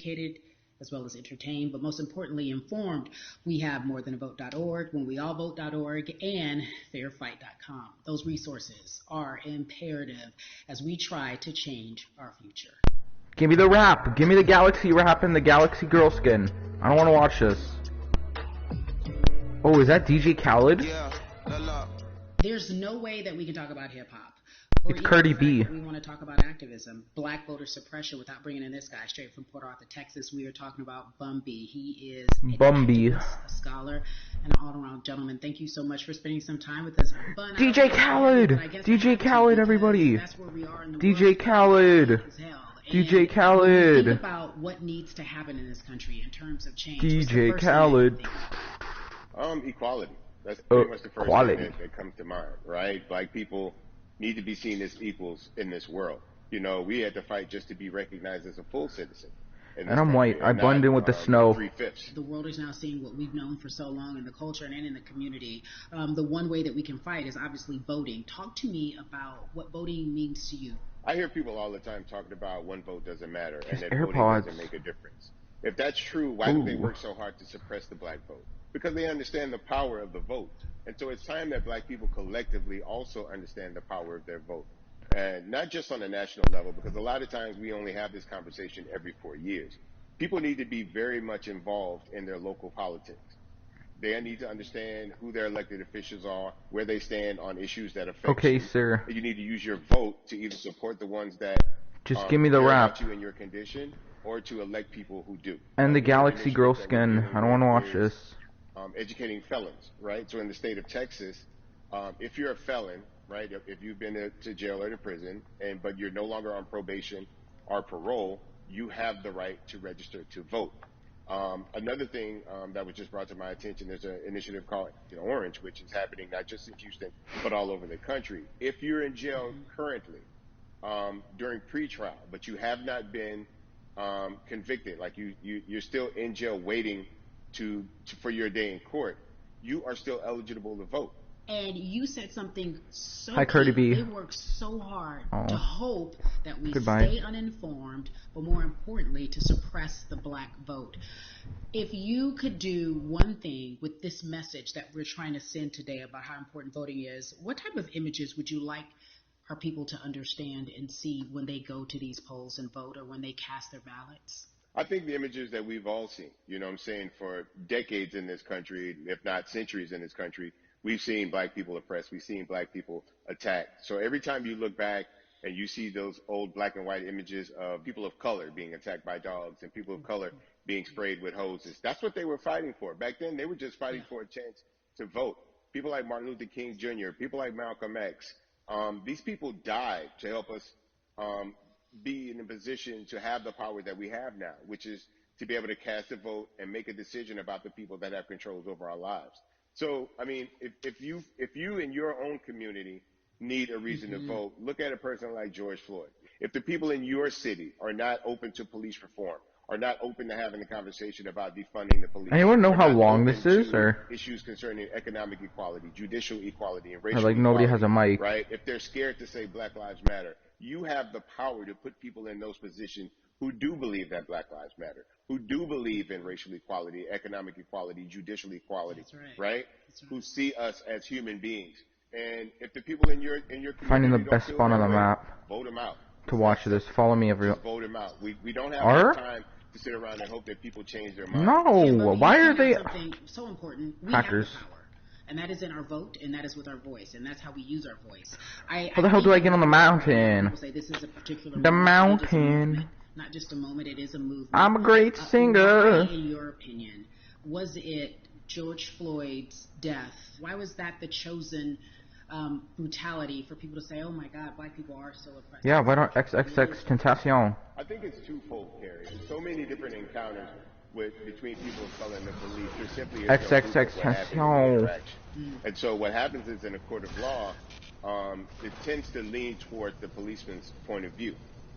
educated as well as entertained, but most importantly informed. We have morethanavote.org, whenweallvote.org, and fairfight.com. Those resources are imperative as we try to change our future. Give me the rap. Give me the Galaxy rap and the Galaxy girl skin. I don't want to watch this. Oh, is that DJ Khaled? Yeah, There's no way that we can talk about hip-hop. It's Cardi B. We want to talk about activism, black voter suppression, without bringing in this guy straight from Port Arthur, Texas. We are talking about Bumby. He is a scholar, and an all-around gentleman. Thank you so much for spending some time with us. DJ Khaled! DJ Khaled, everybody! That's where we are in the DJ Khaled! DJ Khaled! Think about what needs to happen in this country in terms of change. DJ Khaled. Equality. That's pretty much the first thing that comes to mind, right? Black people need to be seen as equals in this world. You know, we had to fight just to be recognized as a full citizen. And I'm white. I blend in with the snow. 3/5. The world is now seeing what we've known for so long in the culture and in the community. The one way that we can fight is obviously voting. Talk to me about what voting means to you. I hear people all the time talking about one vote doesn't matter and that AirPods. voting doesn't make a difference. If that's true, why do they work so hard to suppress the black vote? Because they understand the power of the vote. And so it's time that black people collectively also understand the power of their vote. And not just on a national level, because a lot of times we only have this conversation every 4 years. People need to be very much involved in their local politics. They need to understand who their elected officials are, where they stand on issues that affect you. Sir. You need to use your vote to either support the ones that just give me the rap. You in your condition, or to elect people who do. And the Galaxy girl skin. I don't want to watch this. Educating felons, right? So in the state of Texas, if you're a felon, right, if you've been to jail or to prison, but you're no longer on probation or parole, you have the right to register to vote. Another thing that was just brought to my attention, there's an initiative called Orange, which is happening not just in Houston, but all over the country. If you're in jail currently during pretrial, but you have not been convicted, like you're still in jail waiting for your day in court, you are still eligible to vote. And you said something so Hi, Cardi B. They work so hard to hope that we Goodbye. stay uninformed, but more importantly, to suppress the black vote. If you could do one thing with this message that we're trying to send today about how important voting is, what type of images would you like our people to understand and see when they go to these polls and vote, or when they cast their ballots? I think the images that we've all seen, you know what I'm saying, for decades in this country, if not centuries in this country, we've seen black people oppressed. We've seen black people attacked. So every time you look back and you see those old black and white images of people of color being attacked by dogs and people of color being sprayed with hoses, that's what they were fighting for. Back then, they were just fighting for a chance to vote. People like Martin Luther King Jr., people like Malcolm X, these people died to help us be in a position to have the power that we have now, which is to be able to cast a vote and make a decision about the people that have controls over our lives. So, I mean, if you in your own community need a reason to vote, look at a person like George Floyd. If the people in your city are not open to police reform, are not open to having a conversation about defunding the police. Anyone know how long this is, or issues concerning economic equality, judicial equality, and racial like nobody equality, has a mic, right? If they're scared to say Black Lives Matter, you have the power to put people in those positions who do believe that Black Lives Matter, who do believe in racial equality, economic equality, judicial equality, right? Who see us as human beings. And if the people in your community finding the best spot on the map, vote them out. To watch this, follow me everyone. Vote them out. We don't have time to sit around and hope that people change their mind. No, why are they something so important? We hackers? Have the power, and that is in our vote, and that is with our voice, and that's how we use our voice. How the hell do I get on the mountain? Say this is a particular the movement, mountain. Not just a moment, it is a movement. I'm a great singer. Why, in your opinion, was it George Floyd's death? Why was that the chosen brutality for people to say, oh my God, black people are so oppressed? Yeah, why don't XXX Tentacion? I think it's twofold, Carrie. There's so many different encounters between people of color and the police. There's simply XXX Tentacion. And so what happens is, in a court of law, it tends to lean towards the policeman's point of view,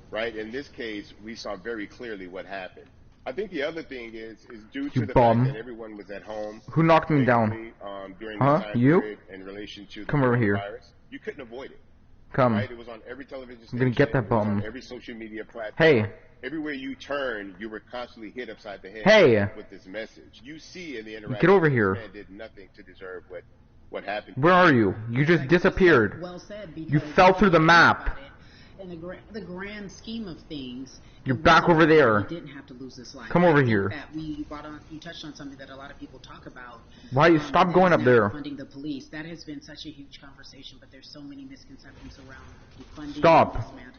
right? In this case, we saw very clearly what happened. I think the other thing is due to the fact that everyone was at home. Who knocked me down? During the time you? In relation to the come over here. virus, you couldn't avoid it. Come. Right? It was on every television station. I'm gonna get that bum. On every social media platform. Hey. everywhere you turn, you were constantly hit upside the head Hey, with this message. You see in the get interaction over that this here. man did nothing to deserve what happened. Where are you? You just disappeared. Well said, because You fell through the map. in the grand scheme of things, You're back over there. he didn't have to lose his life. Come over I think here. that you touched on something that a lot of people talk about. Why you stop going up there? Funding the police. That has been such a huge conversation, but there's so many misconceptions around defunding Stop. and dismantling.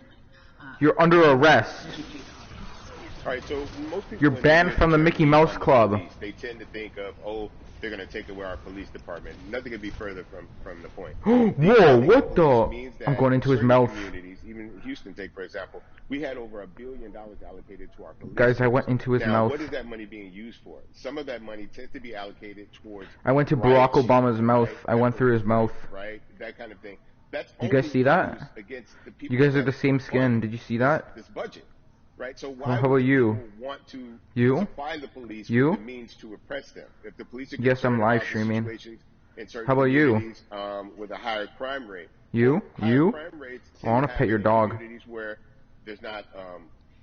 You're under arrest. Educate the audience. All right, so most people, You're when they banned hear from the term Mickey Mouse defund Club. police, they tend to think of, oh, they're going to take away our police department. Nothing could be further from the point. Whoa, what the? Means that I'm going into his certain mouth. communities, even Houston, take for example, we had over $1 billion allocated to our police. Guys, I went into his now, mouth. what is that money being used for? Some of that money tends to be allocated towards. I went to Barack Obama's mouth. I went through his mouth. Right, that kind of thing. That's You guys see that? against the people You guys are that the same skin. fund Did you see that? This budget, right? So Well, why how about would you? people want to You? supply the police You? with the means to oppress them? If the police are Yes, I'm concerned live about the streaming. situations in certain How about you? communities, with a higher crime rate. You? Higher You? crime rates I wanna tend to pet your happen in dog. communities where there's not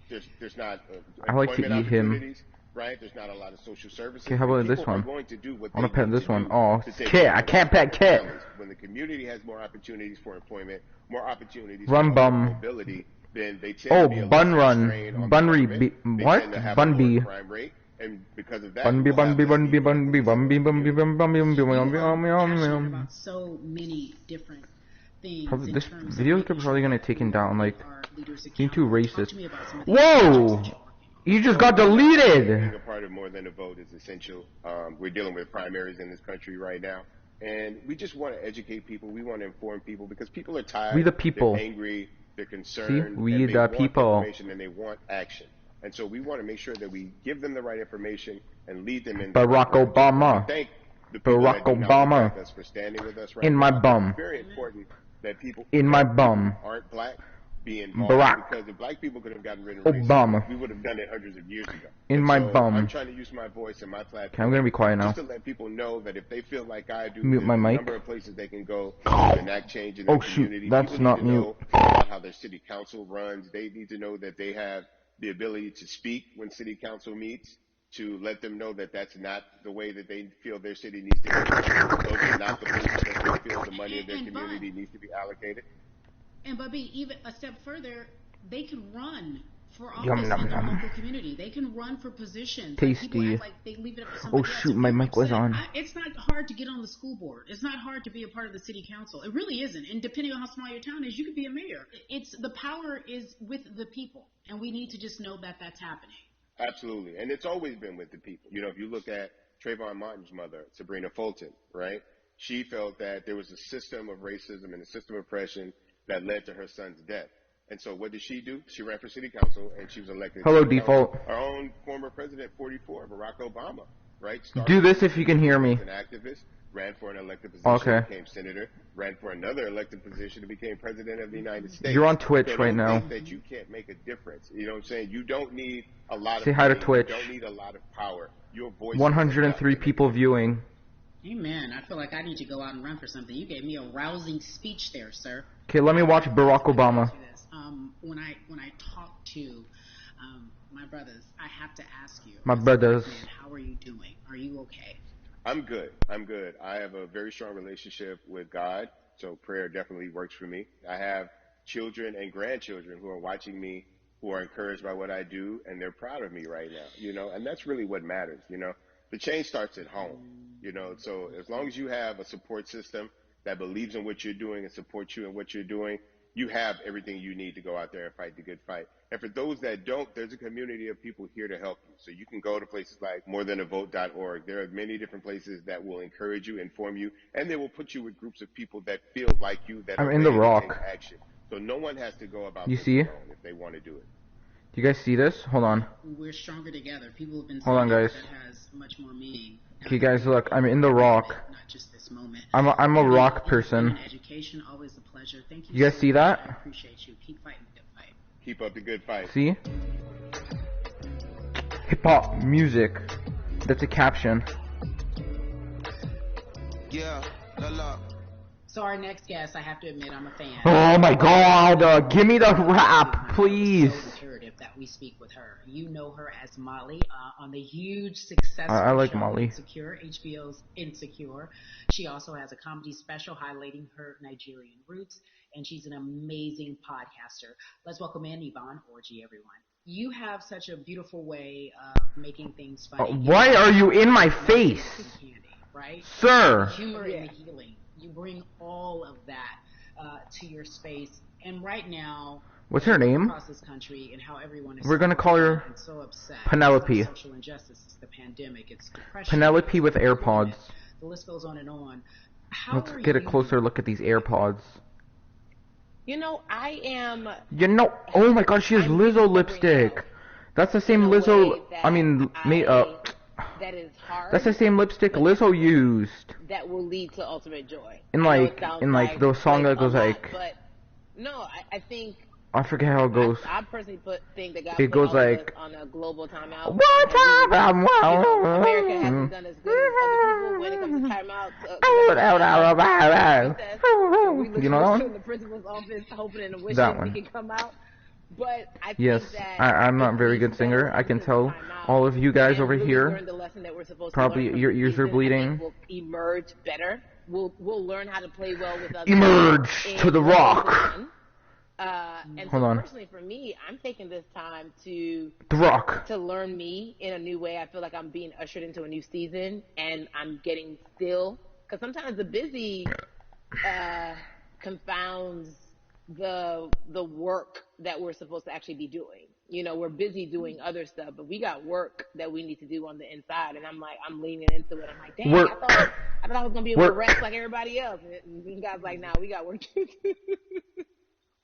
there's not I like to employment eat him. opportunities, right? There's not a lot of social services. Okay, how about And this people are one? going to do what I wanna they pet need this to one. do Oh, to take Kit. care I of can't their pet Kit. families. When the community has more opportunities for employment, more opportunities Run, for bum. mobility, then they tend Oh, to be a bun lot run. strain on the Bunry government. be- They what? tend to have Bun a lower bee. crime rate, and because of that, Bun bee, we'll bun have bee, less bun need bee, for bun bee, police bun bee, bun bee, bun bee, bun bee, You bun bee, are bun bee, bun passionate bee. about so many different things. Probably in this terms of video is making probably sure gonna that take him we down. Like, hold our leaders being too accountable. Talk racist. to me about some of the Whoa! projects that you're working on. You just got being deleted. a part of More Than a Vote is essential. We're dealing with primaries in this country right now, and we just want to educate people. We want to inform people because people are tired. We the people. They're angry. They're concerned. we and they the want people. information and they want action. And so we want to make sure that we give them the right information and lead them in. Barack the right direction. Obama. We thank the people Barack that do not Obama. respect us for standing with us right In my now. bum. It's very important that people In my that bum. aren't black be involved, Barack because if black people could have gotten rid of racism, Obama. we would have done it hundreds of years ago. In And my so bum. I'm trying to use my voice and my platform. Okay, I'm gonna be quiet now. Just to let people know that if they feel like I do, Mute there's my a mic. number of places they can go to enact change in their Oh, shoot, community. that's People not need to mute. know about how their city council runs. They need to know that they have the ability to speak when city council meets, to let them know that that's not the way that they feel their city needs to be. Those are not the places that they feel the money of their And community needs to be allocated. And Bubby, even a step further, they can run for office Yum, in nom, their nom. local community. They can run for positions. Tasty. People act like they leave it up to Oh somebody else. shoot, my Like mic was said, on. It's not hard to get on the school board. It's not hard to be a part of the city council. It really isn't. And depending on how small your town is, you could be a mayor. It's the power is with the people, and we need to just know that that's happening. Absolutely. And it's always been with the people. You know, if you look at Trayvon Martin's mother, Sabrina Fulton, right? She felt that there was a system of racism and a system of oppression that led to her son's death. And so what did she do? She ran for city council and she was elected. Hello, to city council. default. Our own former president, 44, Barack Obama, right? Started Do this if you can hear me. as an activist, ran for an elected position, Okay. became senator, ran for another elected position and became president of the United States. You're on Twitch So right don't now. think that you can't make a difference. You know what I'm saying? You don't need a lot Say of hi to money. Twitch. You don't need a lot of power. Your voice is 103 enough. people viewing. Amen. I feel like I need to go out and run for something. You gave me a rousing speech there, sir. Okay, let me watch Barack Obama. When I talk to my brothers, I have to ask you. My as a brothers. black man, how are you doing? Are you okay? I'm good. I'm good. I have a very strong relationship with God, so prayer definitely works for me. I have children and grandchildren who are watching me, who are encouraged by what I do, and they're proud of me right now, you know, and that's really what matters, you know. The change starts at home, you know, so as long as you have a support system that believes in what you're doing and supports you in what you're doing, you have everything you need to go out there and fight the good fight. And for those that don't, there's a community of people here to help you. So you can go to places like morethanavote.org. There are many different places that will encourage you, inform you, and they will put you with groups of people that feel like you, that I'm are in the ready to rock. take action. So no one has to go about You this see? alone if they want to do it. Do you guys see this? Hold on. We're stronger together. People have been Hold on, saying guys. that has much more meaning. Okay, guys, look. I'm in the rock. Not just this moment. I'm a rock person. Education, always a pleasure. Thank you. You guys so see much. that? I appreciate you. Keep fighting the good fight. Keep up the good fight. See? Hip hop music. That's a caption. Yeah, la la. So our next guest, I have to admit, I'm a fan. Oh my god, give me the rap, please. So imperative that we speak with her. You know her as Molly on the huge, I successful like show Molly. Insecure, HBO's Insecure. She also has a comedy special highlighting her Nigerian roots, and she's an amazing podcaster. Let's welcome in Yvonne Orji, everyone. You have such a beautiful way of making things funny. Why are you in my Magic face? and candy, right? Sir. Humor and the healing. You bring all of that to your space. And right now, What's as her you look name? across this country and how everyone is We're gonna call her and so upset. Penelope. It's social injustice, it's the pandemic, it's depression. Penelope with it's AirPods. the list goes on and on. How Let's are get a you closer look at these AirPods. You know, I am. You know, oh my god, she has I'm Lizzo recovering lipstick. now That's the in same a Lizzo, way that I mean, that is hard. that's the same lipstick but Lizzo used. that will lead to ultimate joy. In I know like, it sounds in like the song that a goes lot, like, but no, I think I forget how it goes. I personally think that God It put goes all of like, us on a global timeout. one And time, America hasn't done as good as other people when it comes to timeouts. You know that one? In the principal's office, hoping and wishing That one. we can come out. But I Yes, think that I'm not a very good singer. I can tell all of you guys over here, probably your ears are bleeding. We'll emerge better. We'll learn how to play well with others. Emerge to the rock. And Hold so on. personally for me, I'm taking this time to The rock. learn me in a new way. I feel like I'm being ushered into a new season, and I'm getting still. Because sometimes the busy confounds the work that we're supposed to actually be doing. You know, we're busy doing other stuff, but we got work that we need to do on the inside. And I'm leaning into it. I'm like, dang, Work. I thought I was gonna be able to Work. rest like everybody else. And God's like, nah, we got work to do.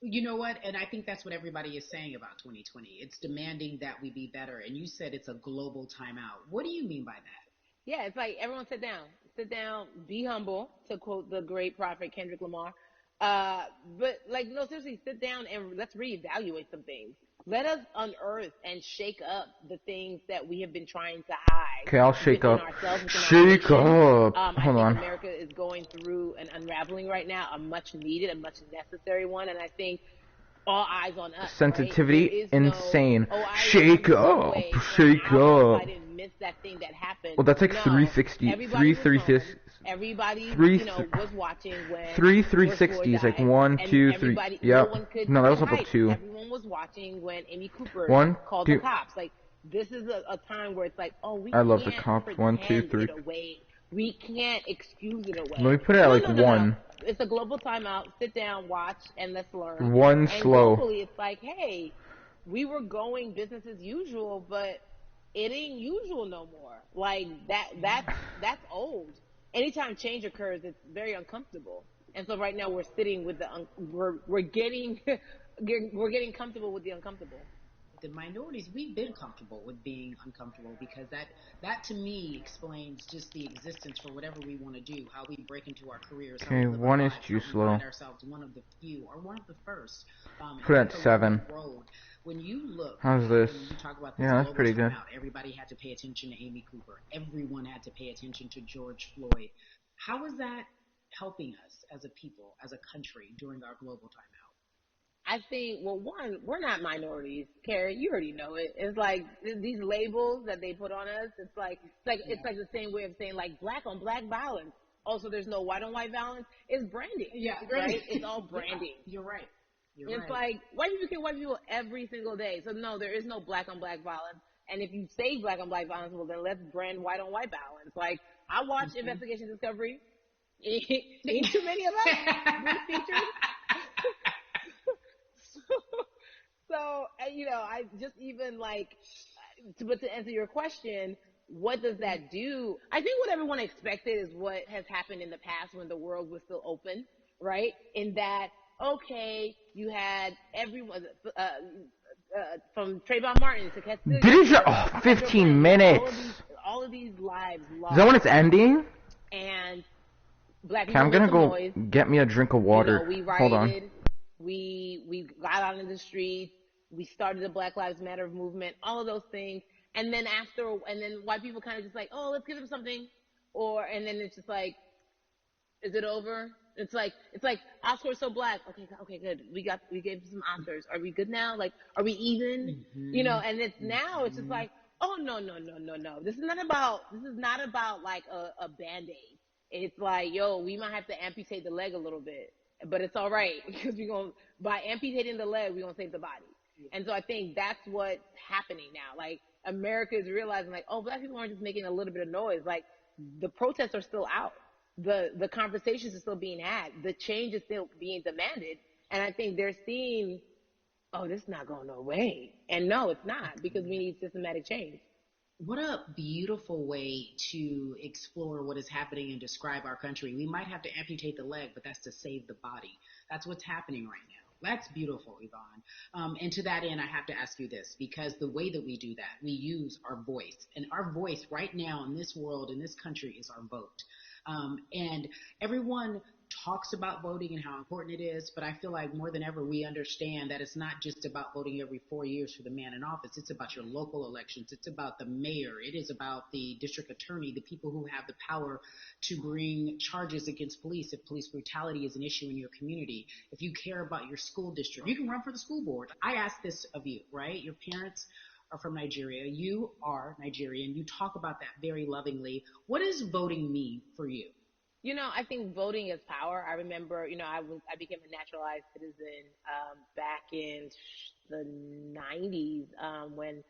You know what? And I think that's what everybody is saying about 2020. It's demanding that we be better. And you said it's a global timeout. What do you mean by that? Yeah, it's like everyone sit down, be humble, to quote the great prophet Kendrick Lamar. But like, no, seriously, sit down and let's reevaluate some things. Let us unearth and shake up the things that we have been trying to hide. Okay, I'll shake within up. ourselves, within our Shake nation. up. I Hold think on. America is going through an unraveling right now, a much needed, a much necessary one, and I think all eyes on us. Sensitivity, right? There is insane. No, I Shake am some up, way, shake so up. I didn't miss that thing that happened. Well, that's like No, 360, everybody was 360. home. Everybody, Three- was watching when Three George 360s, Floyd like died, 1, and 2, 3. everybody- Yep. No one could No, that was up hide. to 2. Everyone was watching when Amy Cooper 1, called 2. the cops. Like, this is a time where it's like, oh, we I love the can't cops. 1, 2, pretend 3. it away. We can't excuse it away. Let me put it at like No. 1. It's a global timeout. Sit down, watch, and let's learn. 1 And slow. globally, it's like, hey, we were going business as usual, but it ain't usual no more. Like that's old. Anytime change occurs, it's very uncomfortable. And so right now we're sitting with we're getting we're getting comfortable with the uncomfortable. The minorities, we've been comfortable with being uncomfortable because that to me explains just the existence for whatever we want to do, how we break into our careers. How Okay, we live 1 our is lives, too how we slow. find ourselves one of the few or one of the first. Put it and at that's a 7. long road. When you look, How's this? when you talk about this Yeah, that's global pretty good. timeout, everybody had to pay attention to Amy Cooper. Everyone had to pay attention to George Floyd. How is that helping us as a people, as a country during our global timeout? I think, well, one, we're not minorities, Carrie. You already know it. It's like these labels that they put on us. It's like the same way of saying like black on black violence. Also, there's no white on white violence. It's branding. Yeah, right. It's all branding. Yeah, you're right. It's like white people kill white people every single day. So no, there is no black on black violence. And if you say black on black violence, well then let's brand white on white violence. Like I watch Investigation Discovery. Ain't too many of us being featured. So, you know, I just even like, but to answer your question, what does that do? I think what everyone expected is what has happened in the past when the world was still open, right? In that, okay, you had everyone, from Trayvon Martin to Castile. Did you? 15 minutes. All of these lives lost. Is that when it's ending? And black Okay, people I'm gonna made some go noise. get me a drink of water. You know, we Hold on. rioted. We got out in the streets. We started the Black Lives Matter movement. All of those things. And then white people kind of just like, oh, let's give them something. And then it's just like, is it over? It's like Oscars so black. Okay, good. We gave some Oscars. Are we good now? Like, are we even? Mm-hmm. And it's now it's just Mm-hmm. like, oh no. This is not about like a band-aid. It's like, yo, we might have to amputate the leg a little bit, but it's all right because we're gonna by amputating the leg, we're gonna save the body. And so I think that's what's happening now. Like America is realizing, like, oh, black people aren't just making a little bit of noise. Like the protests are still out. The conversations are still being had. The change is still being demanded. And I think they're seeing, oh, this is not going no way. And no, it's not because we need systematic change. What a beautiful way to explore what is happening and describe our country. We might have to amputate the leg, but that's to save the body. That's what's happening right now. That's beautiful, Yvonne. And to that end, I have to ask you this because the way that we do that, we use our voice. And our voice right now in this world, in this country, is our vote. And everyone talks about voting and how important it is, but I feel like more than ever we understand that it's not just about voting every 4 years for the man in office. It's about your local elections. It's about the mayor. It is about the district attorney, the people who have the power to bring charges against police if police brutality is an issue in your community. If you care about your school district, you can run for the school board. I ask this of you, right? Your parents are from Nigeria. You are Nigerian. You talk about that very lovingly. What does voting mean for you? I think voting is power. I remember, I became a naturalized citizen back in the 90s when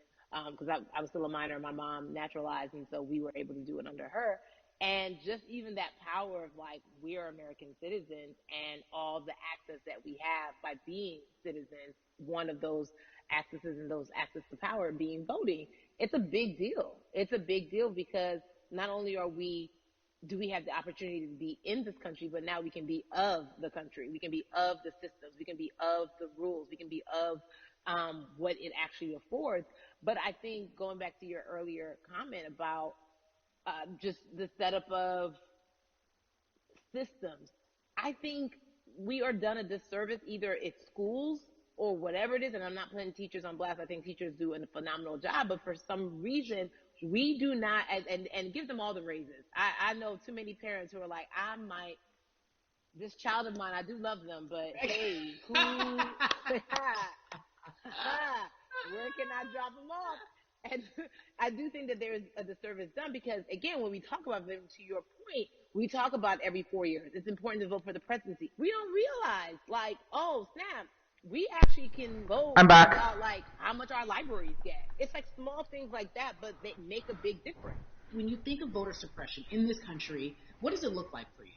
because I was still a minor. My mom naturalized, and so we were able to do it under her. And just even that power of like we're American citizens and all the access that we have by being citizens. One of those accesses and those access to power being voting. It's a big deal. It's a big deal because not only do we have the opportunity to be in this country, but now we can be of the country. We can be of the systems. We can be of the rules. We can be of what it actually affords. But I think going back to your earlier comment about just the setup of systems, I think we are done a disservice either it's schools or whatever it is. And I'm not putting teachers on blast. I think teachers do a phenomenal job, but for some reason, we do not, and give them all the raises. I know too many parents who are like, this child of mine, I do love them, but hey, where can I drop them off? And I do think that there is a disservice done because, again, when we talk about them, to your point, we talk about every 4 years. It's important to vote for the presidency. We don't realize, like, oh, snap, we actually can vote I'm back. about, like, how much our libraries get. It's like small things like that, but they make a big difference. When you think of voter suppression in this country, what does it look like for you?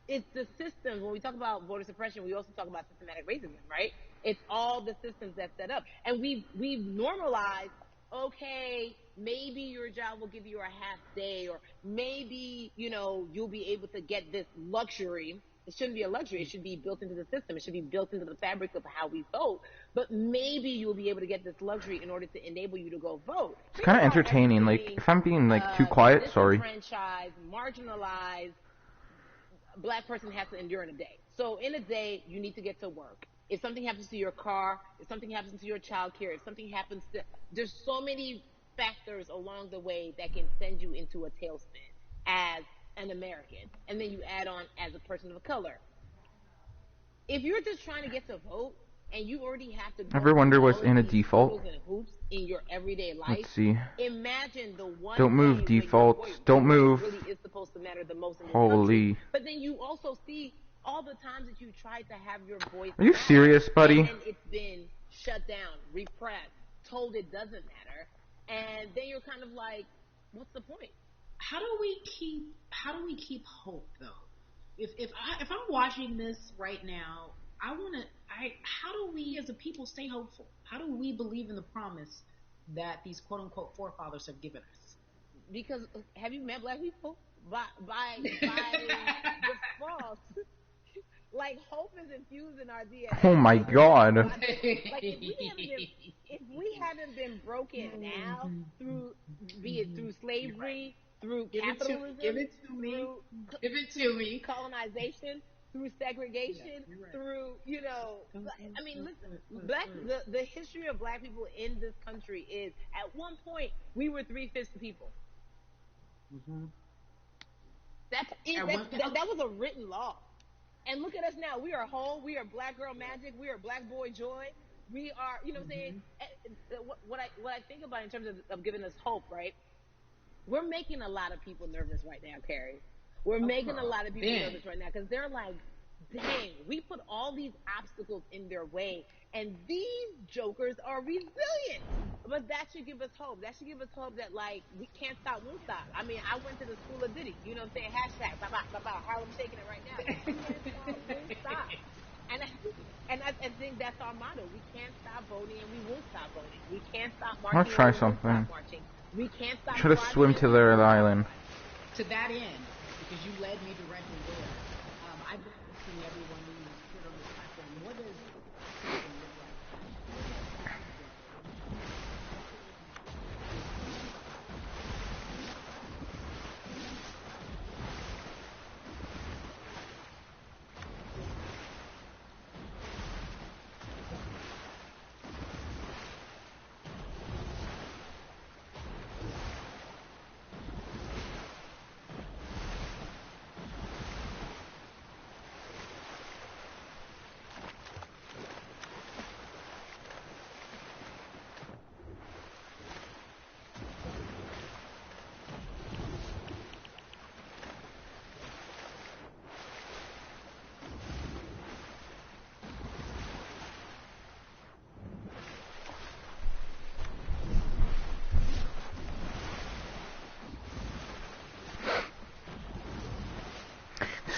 It's the systems. When we talk about voter suppression, we also talk about systematic racism, right? It's all the systems that set up. And we've normalized, okay, maybe your job will give you a half day, or maybe, you'll be able to get this luxury. It shouldn't be a luxury. It should be built into the system. It should be built into the fabric of how we vote. But maybe you'll be able to get this luxury in order to enable you to go vote. It's kind of entertaining. Like, if I'm being, like, too quiet, sorry. Disenfranchised, marginalized black person has to endure in a day. So in a day, you need to get to work. If something happens to your car, if something happens to your child care, if something happens to, there's so many factors along the way that can send you into a tailspin as an American. And then you add on as a person of color. If you're just trying to get to vote and you already have to go Ever wonder through what's all in a of these default? hurdles and hoops in your everyday life, Let's see. imagine the one Don't move, day when your defaults. Don't voice move. really is supposed to matter the most in this Holy. country. But then you also see all the times that you tried to have your voice Are you matter, serious, buddy? and then it's been shut down, repressed, told it doesn't matter, and then you're kind of like, what's the point? How do we keep hope though? If I'm watching this right now, how do we as a people stay hopeful? How do we believe in the promise that these quote unquote forefathers have given us? Because have you met black people? By default, like hope is infused in our DNA. Oh my God. Like if we haven't been broken now through, be it through slavery, through capitalism, give it to me, colonization, through segregation, right. through, I mean, listen, the history of black people in this country is, at one point, we were 3/5 the people. Mm-hmm. That was a written law. And look at us now. We are whole. We are black girl magic. We are black boy joy. We are, you know what I'm saying? What I think about in terms of giving us hope, right? We're making a lot of people nervous right now, Carrie. We're making a lot of people nervous right now because they're like, dang, we put all these obstacles in their way, and these jokers are resilient. But that should give us hope. That should give us hope that, like, we can't stop, won't stop. I mean, I went to the school of Diddy. You know what I'm saying? Hashtag, Harlem shaking it right now. We can't stop, won't stop. And I think that's our motto. We can't stop voting, and we won't stop voting. We can't stop marching, Let's try and we won't something. stop marching. We can't stop. Should have swim to their island. To that end, because you led me directly there, I've been asking everyone who here on this platform, what does freedom look like?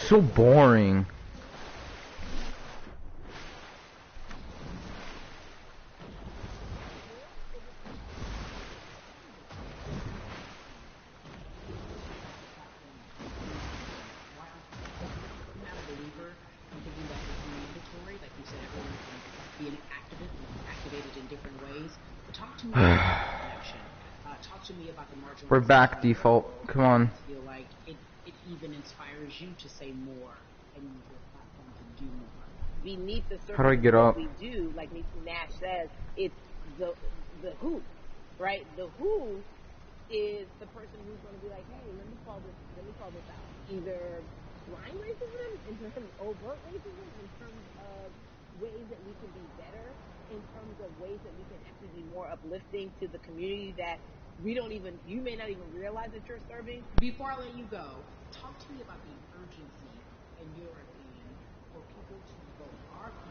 So boring. Talk to me about the marginalized. We're back, default. Come on. Feel like it even inspires you to say more and use your platform to do more. Beneath the surface, How do I get up? we do, like Niecy Nash says, it's the who, right? The who is the person who's going to be like, hey, let me call this out. Either blind racism, in terms of overt racism, in terms of ways that we can be better, in terms of ways that we can actually be more uplifting to the community that you may not even realize that you're serving. Before I let you go, talk to me about the urgency, in your opinion, for people to vote. Our people.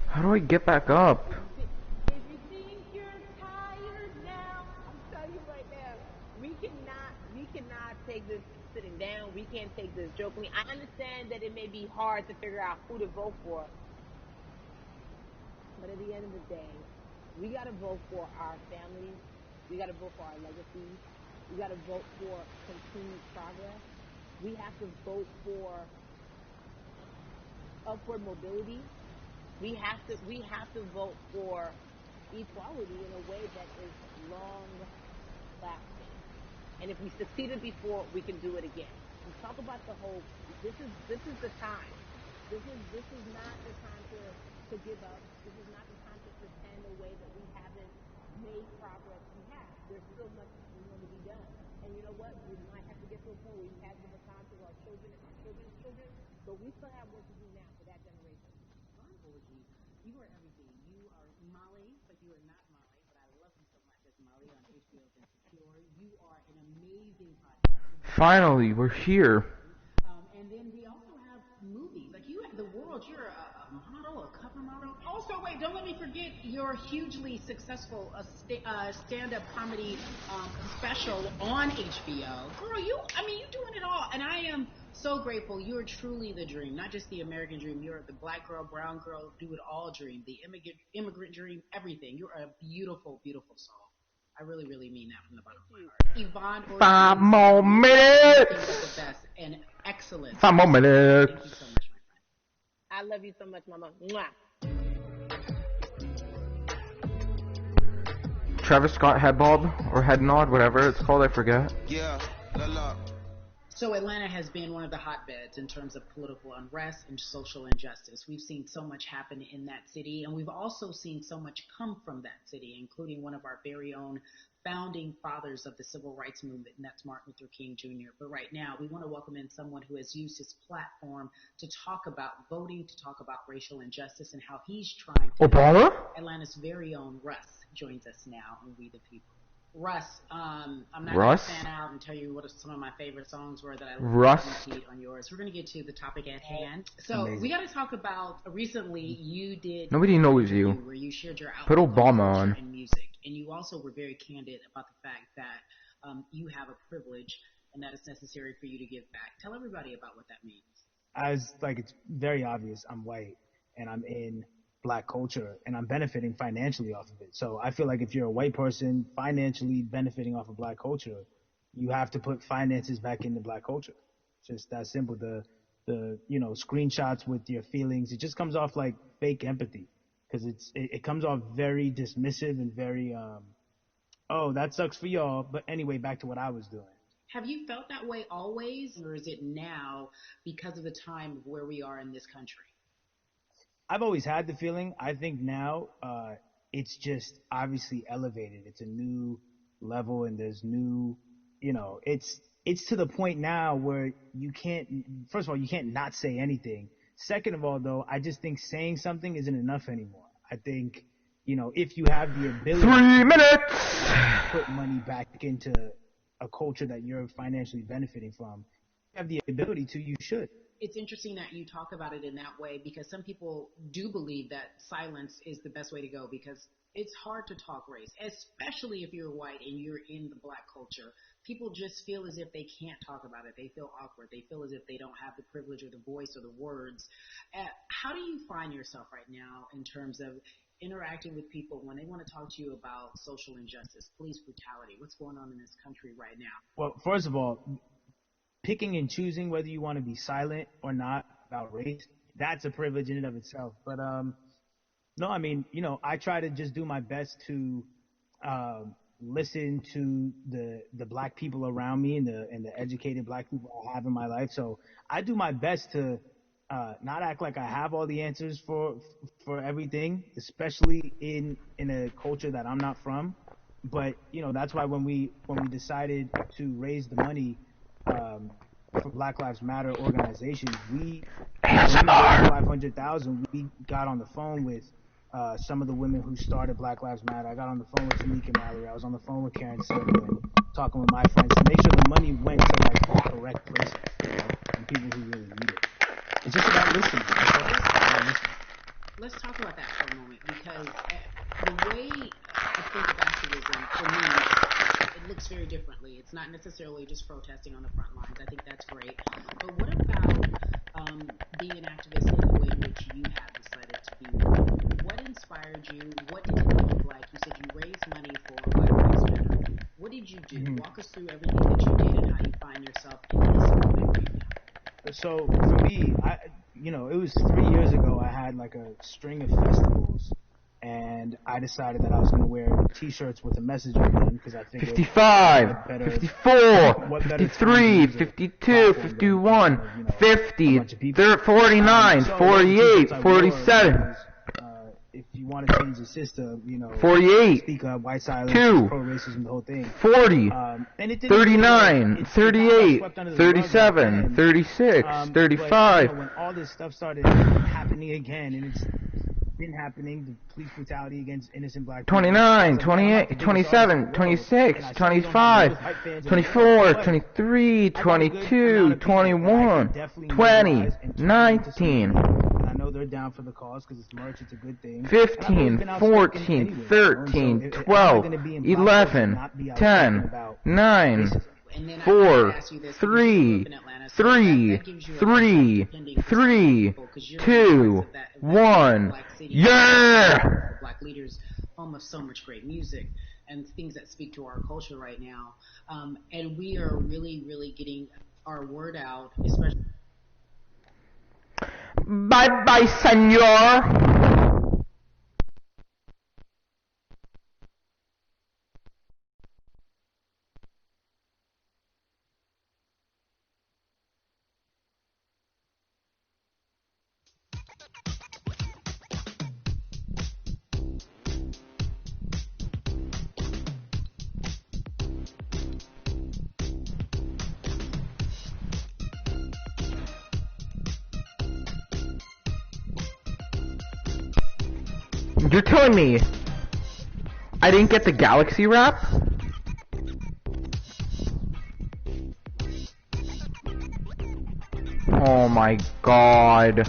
How do I get back up? If you think you're tired now, I'm telling you right now, we cannot take this sitting down. We can't take this jokingly. I understand that it may be hard to figure out who to vote for, but at the end of the day, we got to vote for our families. We got to vote for our legacies. We got to vote for continued progress. We have to vote for upward mobility. We have to vote for equality in a way that is long lasting. And if we succeeded before, we can do it again. We talk about the hope. This is the time. This is not the time to give up. This is not the time to pretend away that we haven't made progress. We have. There's still much more to be done. And you know what? We might have to get to a point where we pass the baton to our children and our children's children, but we still have work to do now for that generation. You are everything. You are Molly, but you are not Molly. But I love you so much as Molly on HBO's Insecure. You are an amazing podcast. Finally, we're here. And then we also have movies. Like you have the world. You're a model, a cover model. Also, wait, don't let me forget your hugely successful stand-up comedy special on HBO. Girl, you're doing it all. And I am so grateful. You're truly the dream, not just the American dream. You're the black girl, brown girl, do it all dream, the immigrant dream, everything. You're a beautiful, beautiful soul. I really, really mean that from the bottom of my heart. Yvonne, 5 more minutes. The best and excellent. 5 more minutes. Thank you so much, my friend. I love you so much, Mama. Mwah. Travis Scott head bob or head nod, whatever it's called, I forget. Yeah, la la. So Atlanta has been one of the hotbeds in terms of political unrest and social injustice. We've seen so much happen in that city, and we've also seen so much come from that city, including one of our very own founding fathers of the civil rights movement, and that's Martin Luther King Jr. But right now, we want to welcome in someone who has used his platform to talk about voting, to talk about racial injustice, and how he's trying to Obama? help. Atlanta's very own Russ joins us now on We the People. Russ, I'm not going to fan out and tell you what some of my favorite songs were that I repeat on yours. We're going to get to the topic at hand. So Amazing. we got to talk about recently you did. Nobody knows you. Where you shared your Put outlook Obama on on. and music, and you also were very candid about the fact that you have a privilege and that it's necessary for you to give back. Tell everybody about what that means. It's very obvious. I'm white and I'm in Black culture and I'm benefiting financially off of it. So I feel like if you're a white person financially benefiting off of Black culture, you have to put finances back into Black culture. Just that simple. The screenshots with your feelings, it just comes off like fake empathy because it comes off very dismissive and very oh, that sucks for y'all. But anyway, back to what I was doing. Have you felt that way always, or is it now because of the time of where we are in this country? I've always had the feeling. I think now it's just obviously elevated. It's a new level, and there's new, it's to the point now where you can't. First of all, you can't not say anything. Second of all, though, I just think saying something isn't enough anymore. I think, if you have the ability 3 minutes to put money back into a culture that you're financially benefiting from, you have the ability to, you should. It's interesting that you talk about it in that way because some people do believe that silence is the best way to go because it's hard to talk race, especially if you're white and you're in the Black culture. People just feel as if they can't talk about it. They feel awkward. They feel as if they don't have the privilege or the voice or the words. How do you find yourself right now in terms of interacting with people when they want to talk to you about social injustice, police brutality? What's going on in this country right now? Well, first of all, picking and choosing whether you want to be silent or not about race, that's a privilege in and of itself. But no, I mean, I try to just do my best to listen to the Black people around me and the educated Black people I have in my life. So I do my best to not act like I have all the answers for everything, especially in a culture that I'm not from. But that's why when we decided to raise the money for Black Lives Matter organizations, we raised $500,000. We got on the phone with some of the women who started Black Lives Matter. I got on the phone with Tamika Mallory. I was on the phone with Karen Silverman, talking with my friends to make sure the money went to the correct places, and people who really need it. It's just about listening. Let's talk about that for a moment because the way I think of activism, for me, it looks very differently. It's not necessarily just protesting on the front lines. I think that's great. But what about being an activist in the way in which you have decided to be one? What inspired you? What did it look like? You said you raised money for Black Lives Matter. What did you do? Mm-hmm. Walk us through everything that you did and how you find yourself in this movement right now. So for me, it was 3 years ago. I had like a string of festivals, and I decided that I was going to wear T-shirts with a message on them because I figured 55, 54, 53, 52, 51, 50, 49, 48, 47. If you want to change the system, 48, speak up, white silence, 2, pro-racism, the whole thing. 40, and it 39, 38, 37, 36, 35. When all this stuff started happening again, and it's been happening, the police brutality against innocent Black people. 29, 28, 27, 26, 25, 24, 23, 22, 21, 20, 19. I know they're down for the cause because it's merch, it's a good thing. 15, 14, 13, 12, 11, 10, 9, 4, 3, 3, 3, 3, 2, 1. Yeah! Black leaders, home of so much great music and things that speak to our culture right now. And we are really, really getting our word out, especially. Bye bye, senor. You're telling me I didn't get the galaxy wrap? Oh my god.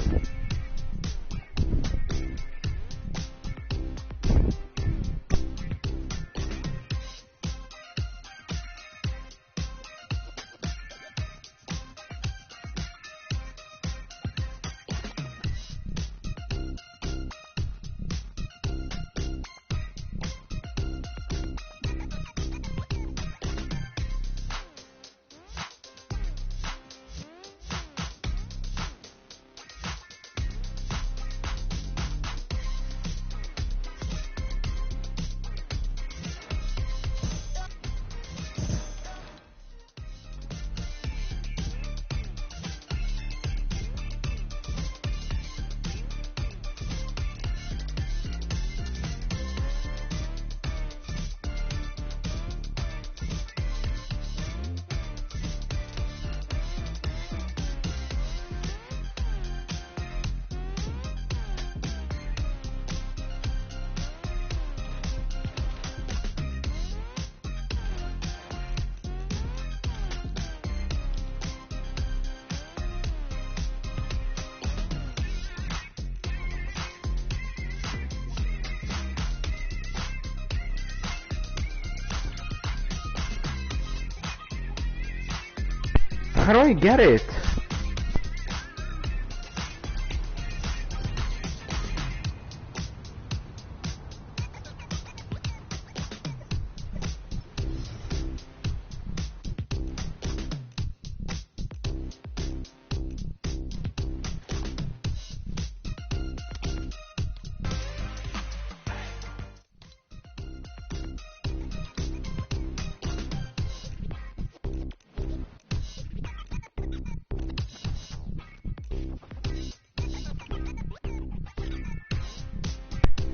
How do I get it?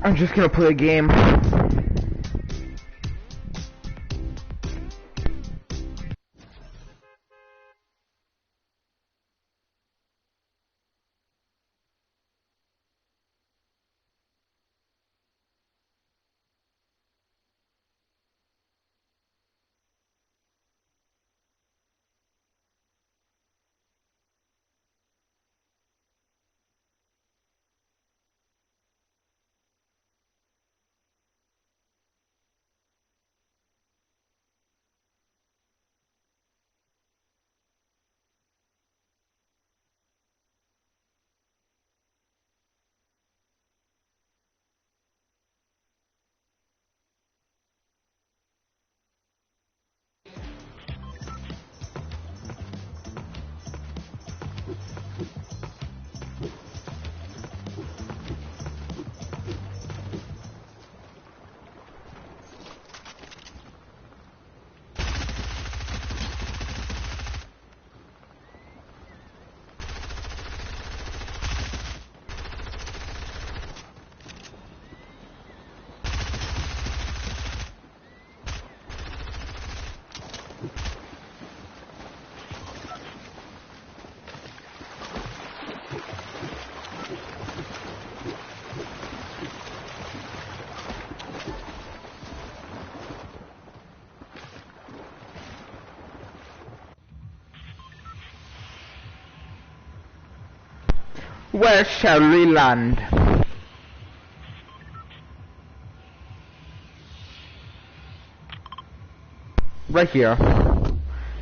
I'm just gonna play a game. Where shall we land? Right here.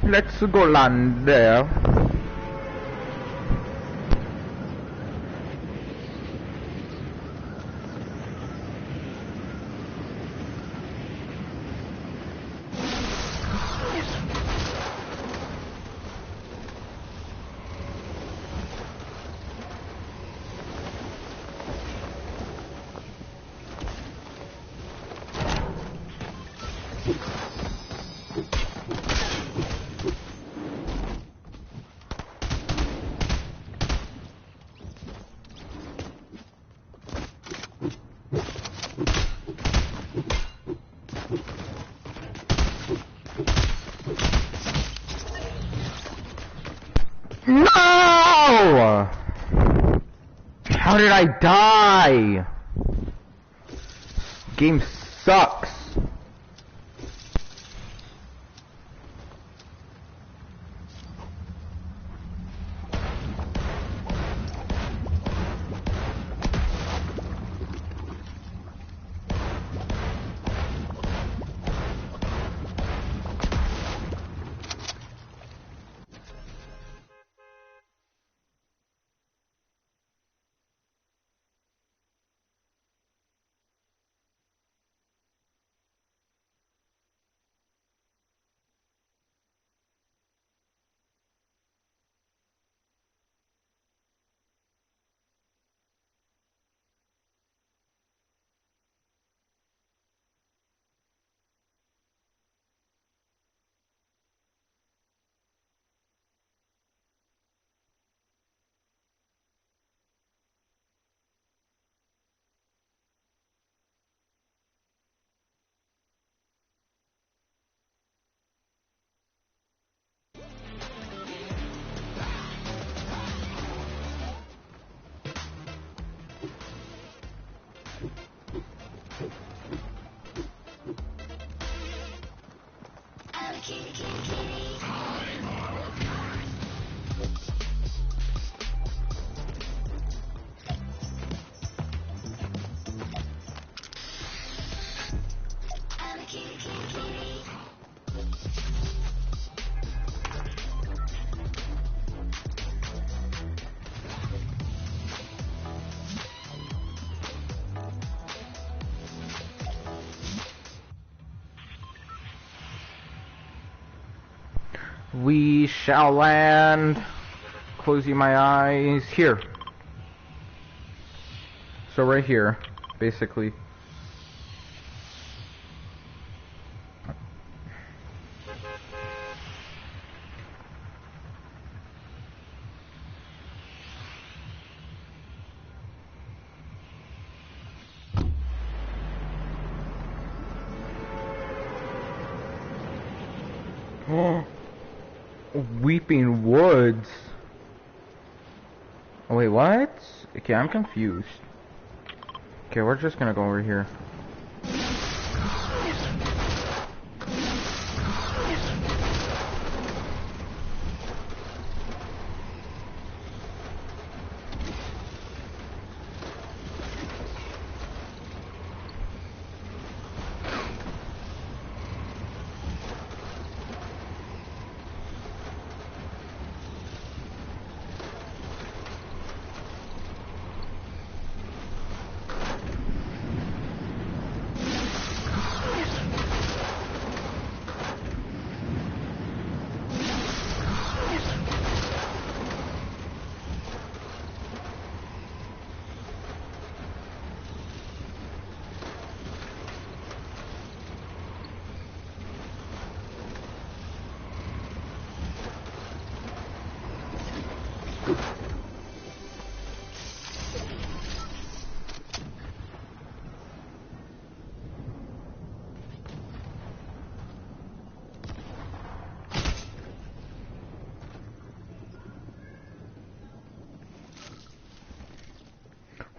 Let's go land there. No! How did I die? Game sucks. We shall land. Closing my eyes here. So right here, basically. Weeping Woods. Oh, wait, what? Okay, I'm confused. Okay, we're just gonna go over here.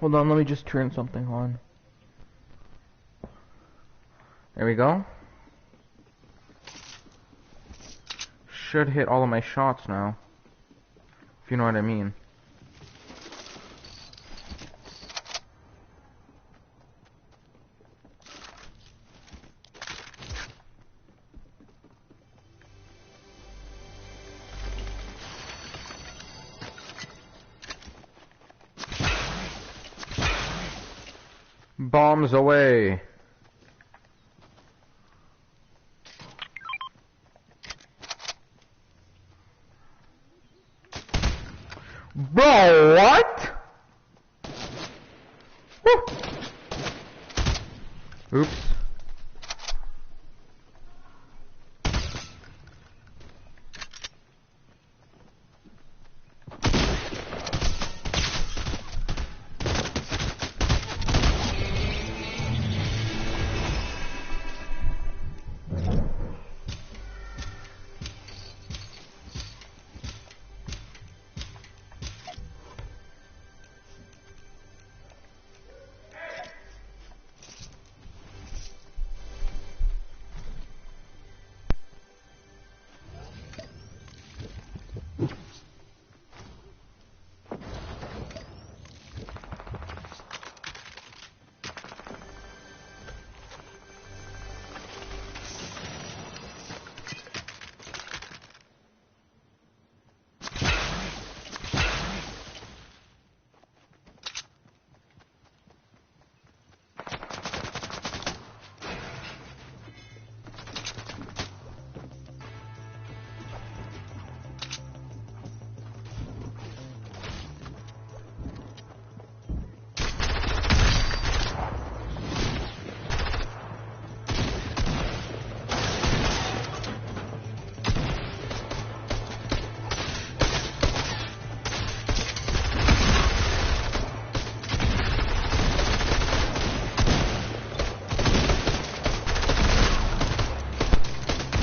Hold on, let me just turn something on. There we go. Should hit all of my shots now. If you know what I mean. Bombs away. Bro, what? Woo. Oops.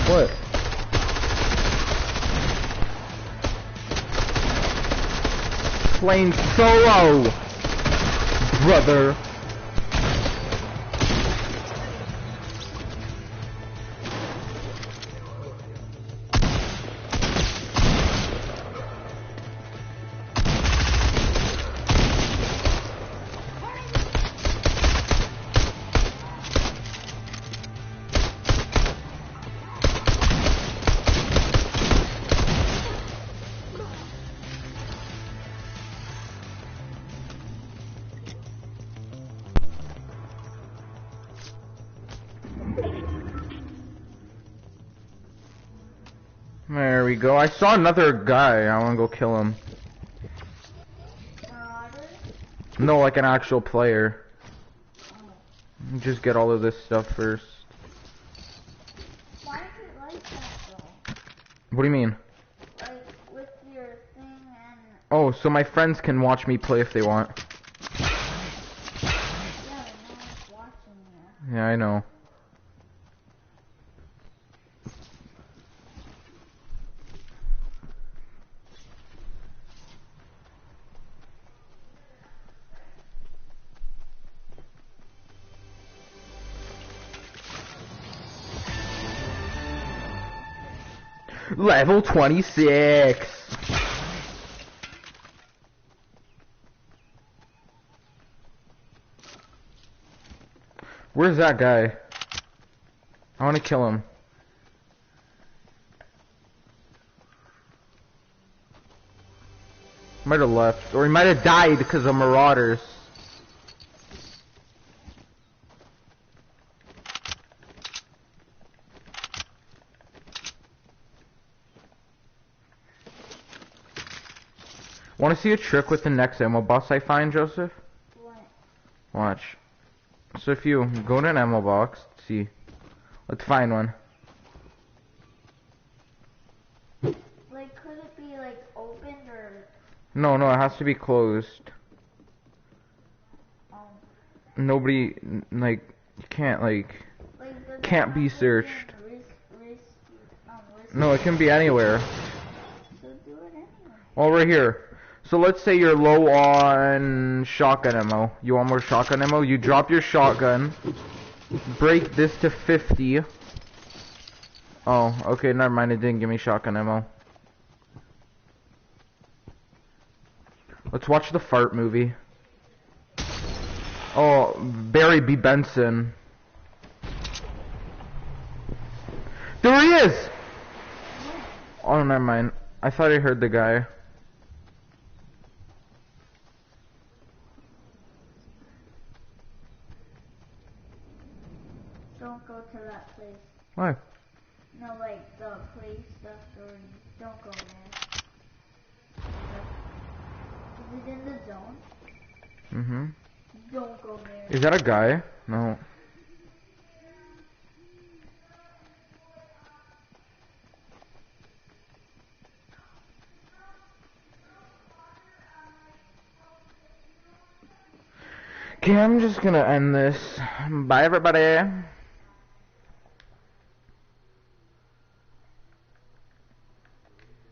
What? Playing solo, brother. There we go. I saw another guy. I want to go kill him. No, like an actual player. Just get all of this stuff first. Why is it like that though? What do you mean? Like with your thing and Oh, so my friends can watch me play if they want. yeah, no one's watching you. Yeah, I know. Level 26. Where's that guy? I want to kill him. Might have left, or he might have died because of marauders. Want to see a trick with the next ammo box I find, Joseph? What? Watch. So if you go to an ammo box, see. Let's find one. Like, could it be like opened or? No, it has to be closed. Nobody, like, you can't, like, Like can't be searched. Risk, No, it can be anywhere. so do it anyway. Well, right here. So let's say you're low on shotgun ammo. You want more shotgun ammo? You drop your shotgun. Break this to 50. Oh, okay, never mind. It didn't give me shotgun ammo. Let's watch the fart movie. Oh, Barry B. Benson. There he is! Oh, never mind. I thought I heard the guy. Don't go to that place. Why? No, like the place stuff or don't go there. Is it in the zone? Mm-hmm. Don't go there. Is that a guy? No. Okay, I'm just gonna end this. Bye, everybody.